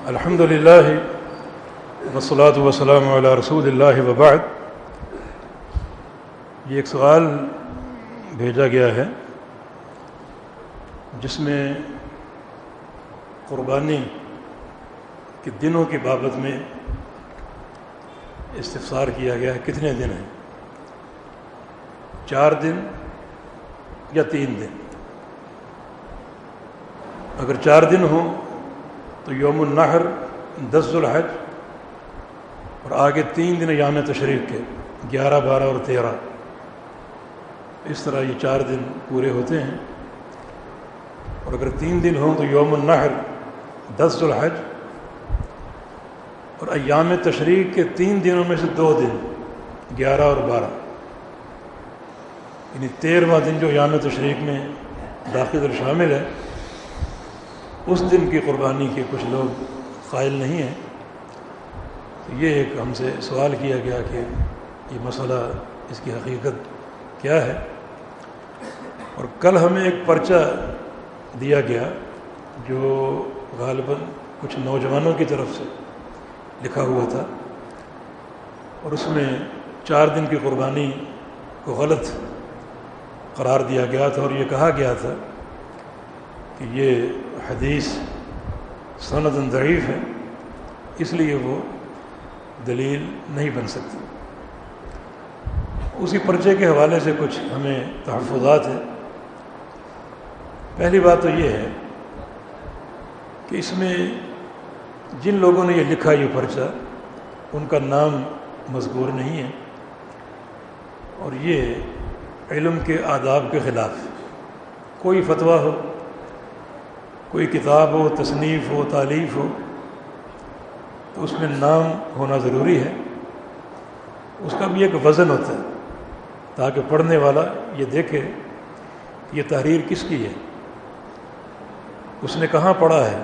الحمد للہ والصلاة والسلام علی رسول اللہ وبعد۔ یہ ایک سوال بھیجا گیا ہے جس میں قربانی کے دنوں کی بابت میں استفسار کیا گیا ہے۔ کتنے دن ہیں؟ 4 دن یا 3 دن؟ اگر 4 دن ہوں تو یوم النحر 10 ذوالحج اور آگے 3 دن ایام تشریق کے 11، 12 اور 13، اس طرح یہ 4 دن پورے ہوتے ہیں۔ اور اگر 3 دن ہوں تو یوم النحر 10 ذوالحج اور ایام تشریق کے 3 دنوں میں سے 2 دن 11 اور 12، یعنی 13واں دن جو ایام تشریق میں داخل اور شامل ہے، اس دن کی قربانی کے کچھ لوگ قائل نہیں ہیں۔ تو یہ ایک ہم سے سوال کیا گیا کہ یہ مسئلہ، اس کی حقیقت کیا ہے۔ اور کل ہمیں ایک پرچہ دیا گیا جو غالباً کچھ نوجوانوں کی طرف سے لکھا ہوا تھا، اور اس میں 4 دن کی قربانی کو غلط قرار دیا گیا تھا، اور یہ کہا گیا تھا کہ یہ حدیث سند ضعیف ہے، اس لیے وہ دلیل نہیں بن سکتی۔ اسی پرچے کے حوالے سے کچھ ہمیں تحفظات ہیں۔ پہلی بات تو یہ ہے کہ اس میں جن لوگوں نے یہ لکھا یہ پرچہ، ان کا نام مذکور نہیں ہے، اور یہ علم کے آداب کے خلاف ہے۔ کوئی فتویٰ ہو، کوئی کتاب ہو، تصنیف ہو، تالیف ہو، تو اس میں نام ہونا ضروری ہے۔ اس کا بھی ایک وزن ہوتا ہے تاکہ پڑھنے والا یہ دیکھے کہ یہ تحریر کس کی ہے، اس نے کہاں پڑھا ہے،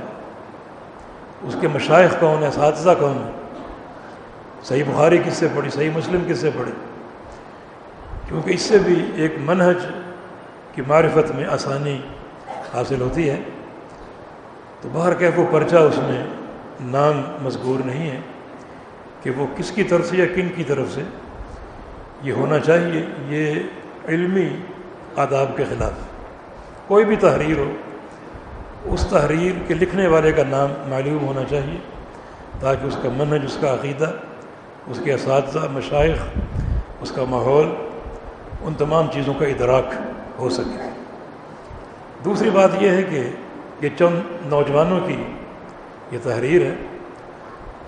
اس کے مشائخ کون ہیں، اساتذہ کون ہیں، صحیح بخاری کس سے پڑھی، صحیح مسلم کس سے پڑھی، کیونکہ اس سے بھی ایک منہج کی معرفت میں آسانی حاصل ہوتی ہے۔ تو باہر کیف و پرچہ اس میں نام مذکور نہیں ہے کہ وہ کس کی طرف سے یا کن کی طرف سے یہ ہونا چاہیے۔ یہ علمی آداب کے خلاف۔ کوئی بھی تحریر ہو، اس تحریر کے لکھنے والے کا نام معلوم ہونا چاہیے تاکہ اس کا منہج، اس کا عقیدہ، اس کے اساتذہ، مشائخ، اس کا ماحول، ان تمام چیزوں کا ادراک ہو سکے۔ دوسری بات یہ ہے کہ یہ چند نوجوانوں کی یہ تحریر ہے،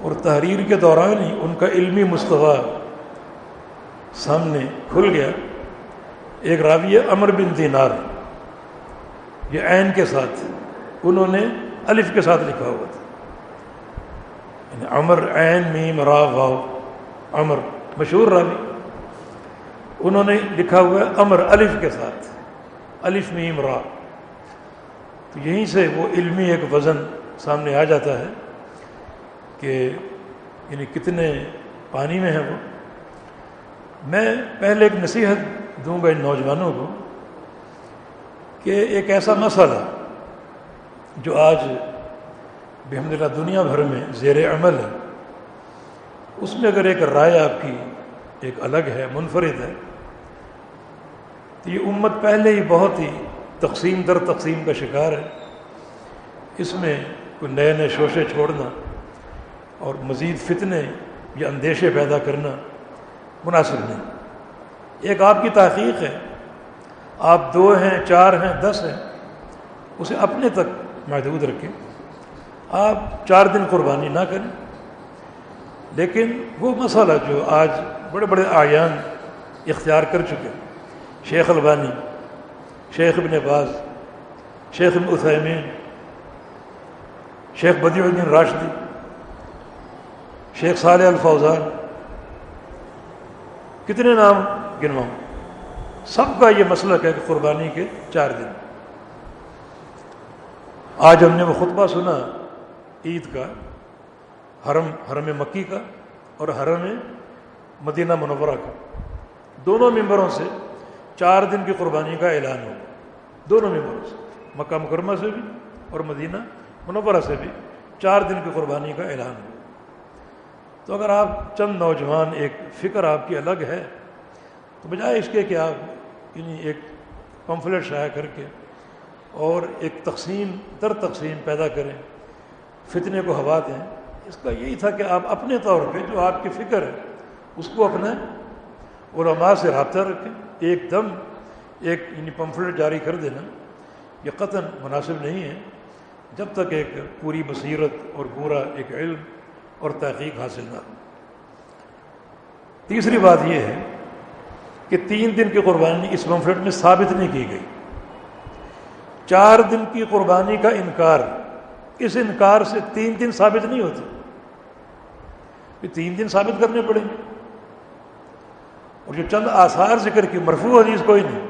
اور تحریر کے دوران ہی ان کا علمی مستویٰ سامنے کھل گیا۔ ایک راوی عمر بن دینار، یہ عین کے ساتھ، انہوں نے الف کے ساتھ لکھا ہوا تھا، یعنی عمر عین میم را واو، عمر مشہور راوی، انہوں نے لکھا ہوا ہے عمر الف کے ساتھ، الف میم را۔ تو یہیں سے وہ علمی ایک وزن سامنے آ جاتا ہے کہ یعنی کتنے پانی میں ہے وہ۔ میں پہلے ایک نصیحت دوں گا ان نوجوانوں کو کہ ایک ایسا مسئلہ جو آج بحمدللہ دنیا بھر میں زیر عمل ہے، اس میں اگر ایک رائے آپ کی ایک الگ ہے، منفرد ہے، تو یہ امت پہلے ہی بہت ہی تقسیم در تقسیم کا شکار ہے۔ اس میں کوئی نئے نئے شوشے چھوڑنا اور مزید فتنے یا اندیشے پیدا کرنا مناسب نہیں۔ ایک آپ کی تحقیق ہے، آپ 2 ہیں، 4 ہیں، 10 ہیں، اسے اپنے تک محدود رکھیں۔ آپ 4 دن قربانی نہ کریں، لیکن وہ مسئلہ جو آج بڑے بڑے اعیان اختیار کر چکے، شیخ البانی، شیخ ابن باز، شیخ ابن عثیمین، شیخ بدیع الدین راشدی، شیخ صالح الفوزان، کتنے نام گنواؤں، سب کا یہ مسلک ہے کہ قربانی کے 4 دن۔ آج ہم نے وہ خطبہ سنا عید کا، حرم مکی کا اور حرم مدینہ منورہ کا، دونوں ممبروں سے 4 دن کی قربانی کا اعلان ہو، دونوں ممبروں سے، مکہ مکرمہ سے بھی اور مدینہ منورہ سے بھی 4 دن کی قربانی کا اعلان ہوا۔ تو اگر آپ چند نوجوان، ایک فکر آپ کی الگ ہے، تو بجائے اس کے کہ آپ یعنی ایک پمفلٹ شائع کر کے اور ایک تقسیم در تقسیم پیدا کریں، فتنے کو ہوا دیں، اس کا یہی تھا کہ آپ اپنے طور پہ جو آپ کی فکر ہے اس کو اپنے علماء سے رابطہ رکھیں۔ ایک دم ایک یعنی پمفلٹ جاری کر دینا یہ قطعاً مناسب نہیں ہے جب تک ایک پوری بصیرت اور پورا ایک علم اور تحقیق حاصل نہ ہو۔ تیسری بات یہ ہے کہ 3 دن کی قربانی اس پمفلٹ میں ثابت نہیں کی گئی۔ 4 دن کی قربانی کا انکار، اس انکار سے 3 دن ثابت نہیں ہوتے، پھر 3 دن ثابت کرنے پڑیں گے۔ اور جو چند آثار ذکر کی، مرفوع حدیث کوئی نہیں،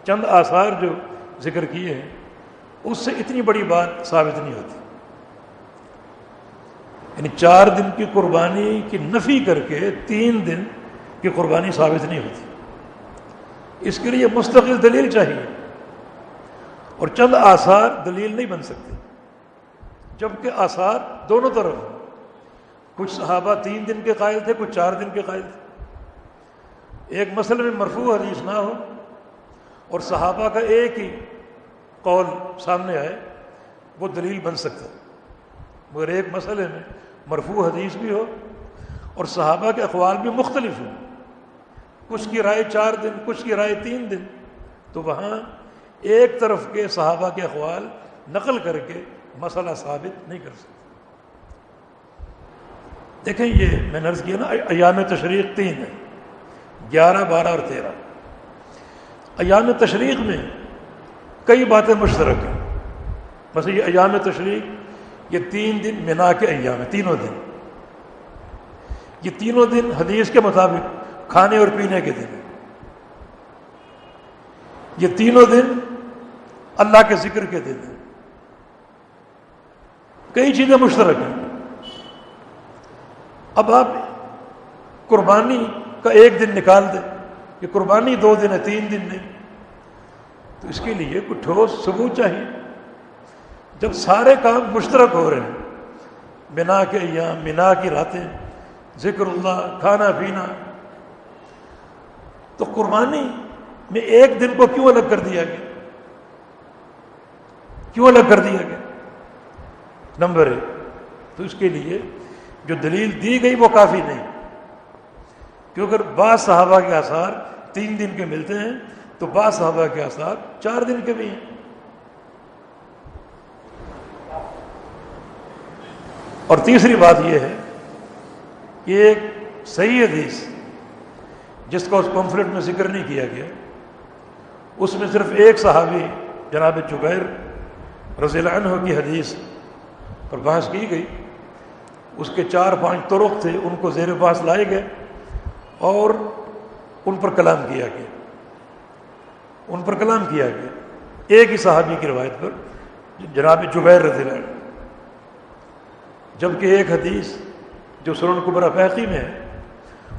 چند آثار جو ذکر کیے ہیں اس سے اتنی بڑی بات ثابت نہیں ہوتی۔ یعنی 4 دن کی قربانی کی نفی کر کے 3 دن کی قربانی ثابت نہیں ہوتی، اس کے لیے مستقل دلیل چاہیے، اور چند آثار دلیل نہیں بن سکتے، جبکہ آثار دونوں طرف ہیں۔ کچھ صحابہ 3 دن کے قائل تھے، کچھ 4 دن کے قائل تھے۔ ایک مسئلے میں مرفوع حدیث نہ ہو اور صحابہ کا ایک ہی قول سامنے آئے، وہ دلیل بن سکتا، مگر ایک مسئلے میں مرفوع حدیث بھی ہو اور صحابہ کے اقوال بھی مختلف ہوں، کچھ کی رائے 4 دن، کچھ کی رائے 3 دن، تو وہاں ایک طرف کے صحابہ کے اقوال نقل کر کے مسئلہ ثابت نہیں کر سکتے۔ دیکھیں یہ میں نے عرض کیا نا، ایام تشریق 3 ہیں، 11، 12 اور 13۔ ایام تشریق میں کئی باتیں مشترک ہیں، بس یہ ایام تشریق، یہ 3 دن منا کے ایام ہیں، تینوں دن، یہ تینوں دن حدیث کے مطابق کھانے اور پینے کے دن ہیں، یہ تینوں دن اللہ کے ذکر کے دن ہیں، کئی چیزیں مشترک ہیں۔ اب آپ قربانی کا ایک دن نکال دیں کہ قربانی 2 دن ہے، 3 دن نہیں، تو اس کے لیے کوئی ٹھوس ثبوت چاہیے۔ جب سارے کام مشترک ہو رہے ہیں، منا کے ایام، منا کی راتیں، ذکر اللہ، کھانا پینا، تو قربانی میں ایک دن کو کیوں الگ کر دیا گیا؟ کیوں الگ کر دیا گیا؟ نمبر 1، تو اس کے لیے جو دلیل دی گئی وہ کافی نہیں، کیونکہ اگر بعض صحابہ کے آثار 3 دن کے ملتے ہیں تو بعض صحابہ کے آثار 4 دن کے بھی ہیں۔ اور تیسری بات یہ ہے کہ ایک صحیح حدیث جس کا اس پمفلٹ میں ذکر نہیں کیا گیا، اس میں صرف ایک صحابی جناب جبیر رضی اللہ عنہ کی حدیث پر بحث کی گئی، اس کے 4-5 طرق تھے، ان کو زیر بحث لائے گئے اور ان پر کلام کیا گیا، ان پر کلام کیا گیا، ایک ہی صحابی کی روایت پر، جناب جبیر رضی اللہ عنہ، جبکہ ایک حدیث جو سنن کبری بہقی میں ہے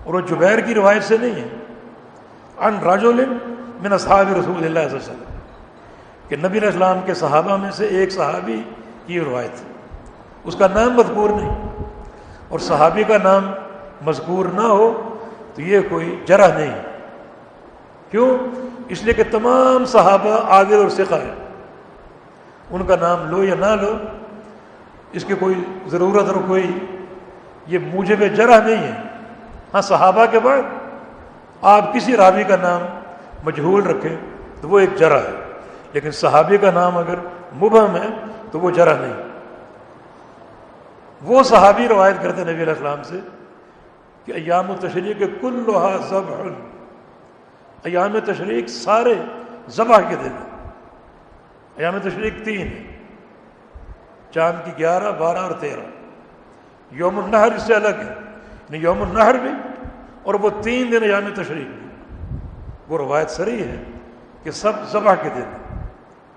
اور وہ جبیر کی روایت سے نہیں ہے، عن رجل من اصحاب رسول اللہ صلی اللہ علیہ وسلم، کہ نبی علیہ السلام کے صحابہ میں سے ایک صحابی کی روایت ہے، اس کا نام مذکور نہیں، اور صحابی کا نام مذکور نہ ہو تو یہ کوئی جرح نہیں۔ کیوں؟ اس لیے کہ تمام صحابہ عادل اور ثقہ ہیں، ان کا نام لو یا نہ لو اس کی کوئی ضرورت اور کوئی یہ موجب جرح نہیں ہے۔ ہاں صحابہ کے بعد آپ کسی راوی کا نام مجہول رکھیں تو وہ ایک جرح ہے، لیکن صحابی کا نام اگر مبہم ہے تو وہ جرح نہیں۔ وہ صحابی روایت کرتے نبی علیہ السلام سے کہ ایام التشریق کلھا ذبح، ایام تشریق سارے ذبح کے دن ہیں۔ ایام تشریق 3 ہیں، چاند کی 11، 12 اور 13۔ یوم النحر اس سے الگ ہے، یعنی یوم النحر بھی اور وہ 3 دن ایام تشریق بھی، وہ روایت صریح ہے کہ سب ذبح کے دن ہیں،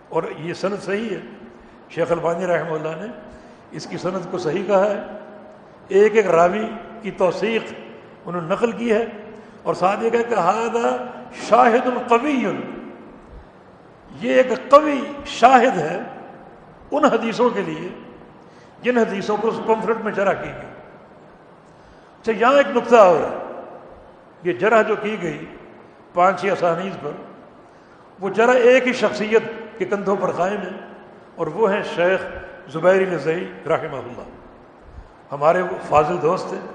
اور یہ سند صحیح ہے۔ شیخ البانی رحمہ اللہ نے اس کی سند کو صحیح کہا ہے، ایک ایک راوی کی توثیق انہوں نے نقل کی ہے، اور ساتھ یہ کہا کہ ھذا شاہد قوی، یہ ایک قوی شاہد ہے ان حدیثوں کے لیے جن حدیثوں کو اس پمفلٹ میں جرح کی گئی۔ اچھا، یہاں ایک نقطہ اور ہے، یہ جرح جو کی گئی 5-6 اسانید پر، وہ جرح ایک ہی شخصیت کے کندھوں پر قائم ہے، اور وہ ہیں شیخ زبیر نزئی رحمہ اللہ۔ ہمارے وہ فاضل دوست ہیں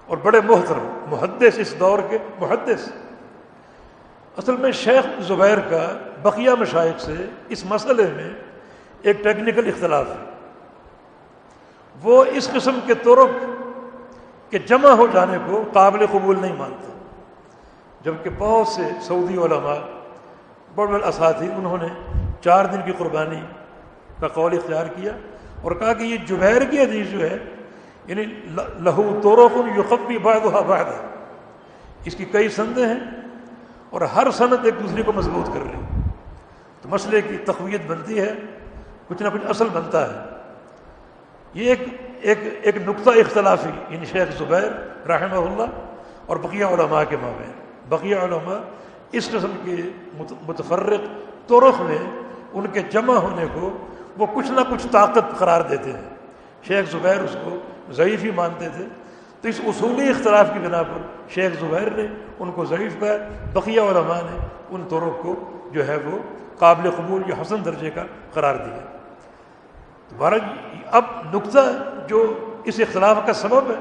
اور بڑے محترم محدث، اس دور کے محدث۔ اصل میں شیخ زبیر کا بقیہ مشائخ سے اس مسئلے میں ایک ٹیکنیکل اختلاف ہے۔ وہ اس قسم کے طرق کے جمع ہو جانے کو قابل قبول نہیں مانتے، جبکہ بہت سے سعودی علماء بڑے بڑے اساتذہ انہوں نے 4 دن کی قربانی کا قول اختیار کیا اور کہا کہ یہ جبیر کی حدیث جو ہے، یعنی لہو طرق یقوی بعضھا بعضا، اس کی کئی سندیں ہیں اور ہر سند ایک دوسرے کو مضبوط کر رہی ہے، تو مسئلے کی تقویت بنتی ہے، کچھ نہ کچھ اصل بنتا ہے۔ یہ ایک نقطہ اختلافی یعنی شیخ زبیر رحمہ اللہ اور بقیہ علماء کے مابین۔ بقیہ علماء اس قسم کے متفرق طرق میں ان کے جمع ہونے کو وہ کچھ نہ کچھ طاقت قرار دیتے ہیں۔ شیخ زبیر اس کو ضعیف ہی مانتے تھے، تو اس اصولی اختلاف کی بنا پر شیخ زبیر نے ان کو ضعیف کہا، بقیہ علماء نے ان طرق کو جو ہے وہ قابل قبول یا حسن درجے کا قرار دیا۔ دوبارہ اب نقطہ جو اس اختلاف کا سبب ہے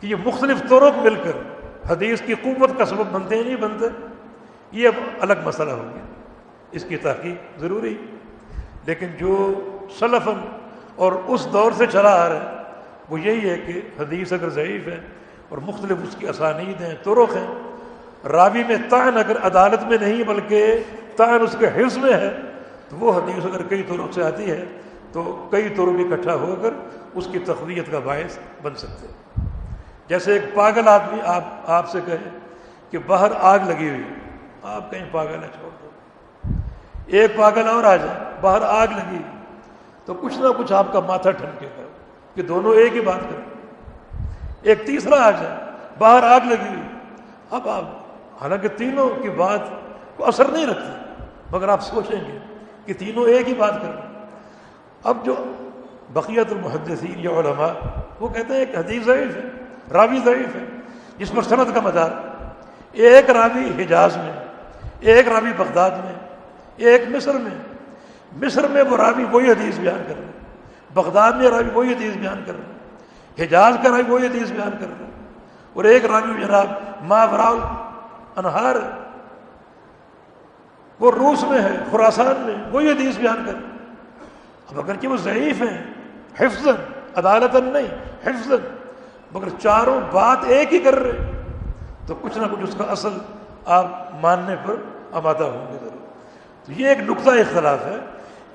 کہ یہ مختلف طرق مل کر حدیث کی قوت کا سبب بنتے ہیں نہیں بنتے، یہ اب الگ مسئلہ ہو گیا، اس کی تحقیق ضروری، لیکن جو سلفاً اور اس دور سے چلا آ رہا ہے وہ یہی ہے کہ حدیث اگر ضعیف ہے اور مختلف اس کی اسانید ہیں، طرق ہیں، راوی میں طعن اگر عدالت میں نہیں بلکہ طعن اس کے حفظ میں ہے، تو وہ حدیث اگر کئی طرق سے آتی ہے تو کئی طرق اکٹھا ہو کر اس کی تقویت کا باعث بن سکتے ہیں۔ جیسے ایک پاگل آدمی آپ سے کہے کہ باہر آگ لگی ہوئی، آپ کہیں پاگل ہے چھوڑ دو، ایک پاگل اور آ جائے باہر آگ لگی ہوئی، تو کچھ نہ کچھ آپ کا ماتھا ٹھنکے گا کہ دونوں ایک ہی بات کریں۔ ایک تیسرا آ جائے باہر آگ لگی ہوئی، اب آپ حالانکہ تینوں کی بات کو اثر نہیں رکھتی، مگر آپ سوچیں گے کہ تینوں ایک ہی بات کریں۔ اب جو بقیت المحدثین یا علماء وہ کہتے ہیں کہ حدیث ضعیف ہے، راوی ضعیف ہے، جس پر سند کا مدار، ایک راوی حجاز میں، ایک راوی بغداد میں، ایک مصر میں وہ راوی وہی حدیث بیان کر رہے ہیں، بغداد میں راوی وہی حدیث بیان کر رہے ہیں، حجاز کا راوی وہی حدیث بیان کر رہے ہیں، اور ایک راوی جناب ماوراء الانہار وہ روس میں ہے، خراسان میں، وہی حدیث بیان کر رہے ہیں۔ اب اگرچہ وہ ضعیف ہیں حفظاً، عدالتاً نہیں، حفظاً، مگر چاروں بات ایک ہی کر رہے، تو کچھ نہ کچھ اس کا اصل آپ ماننے پر آمادہ ہوں گے ضرور۔ تو یہ ایک نقطہ اختلاف ہے،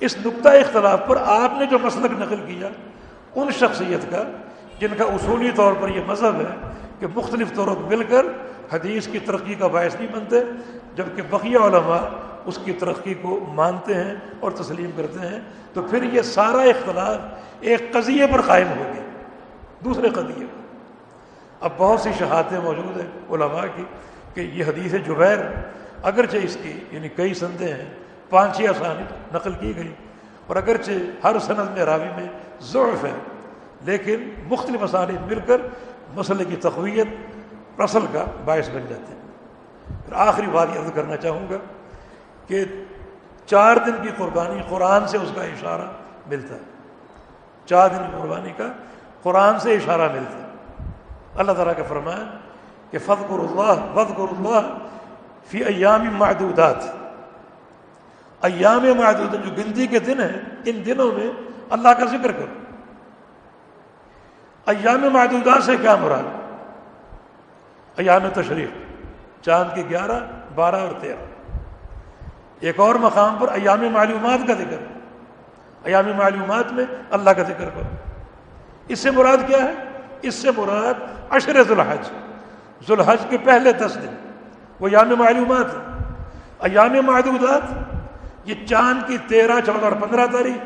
اس نقطہ اختلاف پر آپ نے جو مسلک نقل کیا ان شخصیت کا جن کا اصولی طور پر یہ مذہب ہے کہ مختلف طرق مل کر حدیث کی ترقی کا باعث نہیں بنتے، جبکہ بقیہ علماء اس کی ترقی کو مانتے ہیں اور تسلیم کرتے ہیں، تو پھر یہ سارا اختلاف ایک قضیے پر قائم ہو گیا، دوسرے قضیے پر۔ اب بہت سی شہادتیں موجود ہیں علماء کی کہ یہ حدیث جبیر اگرچہ اس کی یعنی کئی سندیں ہیں، 5-6 اسانید نقل کی گئی، اور اگرچہ ہر سند میں راوی میں ضعف ہے، لیکن مختلف اسانید مل کر مسئلے کی تقویت اصل کا باعث بن جاتے ہیں۔ پھر آخری بات یہ عرض کرنا چاہوں گا کہ 4 دن کی قربانی قرآن سے اس کا اشارہ ملتا ہے، 4 دن کی قربانی کا قرآن سے اشارہ ملتا ہے۔ اللہ تعالیٰ کا فرمایا کہ فَاذْكُرُوا اللَّهَ فی ایام معدودات، ایام معدودات جو گنتی کے دن ہیں، ان دنوں میں اللہ کا ذکر کرو۔ ایام معدودات سے کیا مراد؟ ایام تشریق، چاند کے 11، 12 اور 13۔ ایک اور مقام پر ایام معلومات کا ذکر، ایام معلومات میں اللہ کا ذکر کرو۔ اس سے مراد کیا ہے؟ اس سے مراد عشر ذی الحج کے پہلے 10 دن وہ ایام معلومات ہیں۔ ایام معدودات یہ چاند کی 13، 14 اور 15 تاریخ،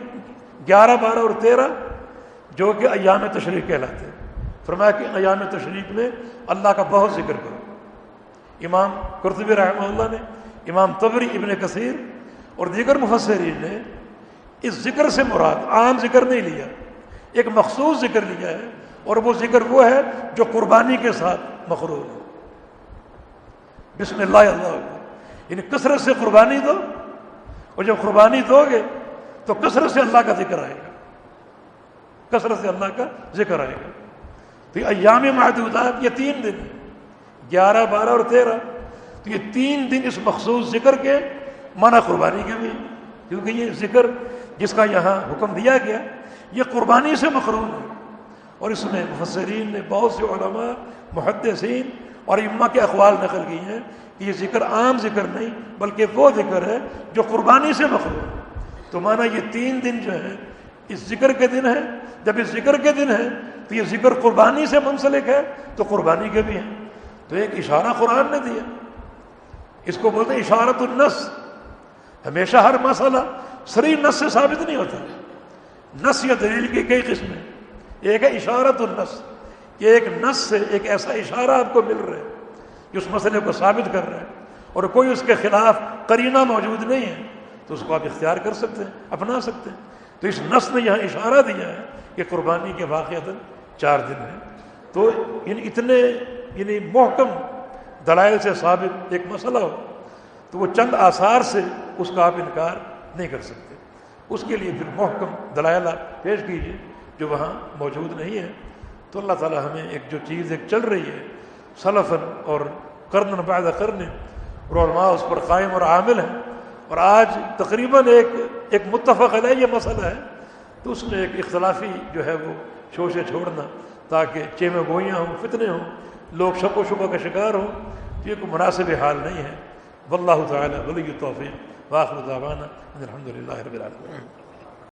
11، 12 اور 13 جو کہ ایام تشریق کہلاتے ہیں۔ فرمایا کہ ایام تشریق میں اللہ کا بہت ذکر کرو۔ امام قرطبی رحمہ اللہ نے، امام طبری، ابن کثیر اور دیگر مفسرین نے اس ذکر سے مراد عام ذکر نہیں لیا، ایک مخصوص ذکر لیا ہے، اور وہ ذکر وہ ہے جو قربانی کے ساتھ مقرون ہو۔ بسم اللہ اللہ اکبر، یعنی کثرت سے قربانی دو، اور جب قربانی دو گے تو کثرت سے اللہ کا ذکر آئے گا، کثرت سے اللہ کا ذکر آئے گا۔ تو یہ ایام معدودات، یہ 3 دن 11 12 اور 13، تو یہ 3 دن اس مخصوص ذکر کے معنی قربانی کے بھی ہیں، کیونکہ یہ ذکر جس کا یہاں حکم دیا گیا یہ قربانی سے مقرون ہے۔ اور اس میں مفسرین نے بہت سے علماء، محدثین اور ائمہ کے اقوال نقل کی ہیں کہ یہ ذکر عام ذکر نہیں بلکہ وہ ذکر ہے جو قربانی سے مقرون ہے۔ تو مانا یہ 3 دن جو ہیں اس ذکر کے دن ہیں، جب اس ذکر کے دن ہے تو یہ ذکر قربانی سے منسلک ہے تو قربانی کے بھی ہیں۔ تو ایک اشارہ قرآن نے دیا، اس کو بولتے ہیں اشارۃ النص۔ ہمیشہ ہر مسئلہ صریح نص سے ثابت نہیں ہوتا، نص یا دلیل کی کئی قسمیں، ایک ہے اشارۃ النص کہ ایک نص سے ایک ایسا اشارہ آپ کو مل رہا ہے جو اس مسئلے کو ثابت کر رہا ہے، اور کوئی اس کے خلاف قرینہ موجود نہیں ہے تو اس کو آپ اختیار کر سکتے ہیں، اپنا سکتے ہیں۔ تو اس نص نے یہاں اشارہ دیا ہے کہ قربانی کے واقعتاً 4 دن ہیں۔ تو اتنے محکم دلائل سے ثابت ایک مسئلہ ہو تو وہ چند آثار سے اس کا آپ انکار نہیں کر سکتے، اس کے لیے پھر محکم دلائل آپ پیش کیجیے جو وہاں موجود نہیں ہے۔ تو اللہ تعالیٰ ہمیں ایک جو چیز ایک چل رہی ہے سلفاً اور قرن بعد قرن، اور علماء اس پر قائم اور عامل ہیں، اور آج تقریباً ایک متفق علیہ یہ مسئلہ ہے، تو اس میں ایک اختلافی جو ہے وہ شوشے چھوڑنا تاکہ چیمے گوئیاں ہوں، فتنے ہوں، لوگ شک و شبہ کا شکار ہوں، یہ کوئی مناسب حال نہیں ہے۔ واللہ تعالی ولی التوفیق، وآخر دعوانا ان الحمد للہ رب العالمین۔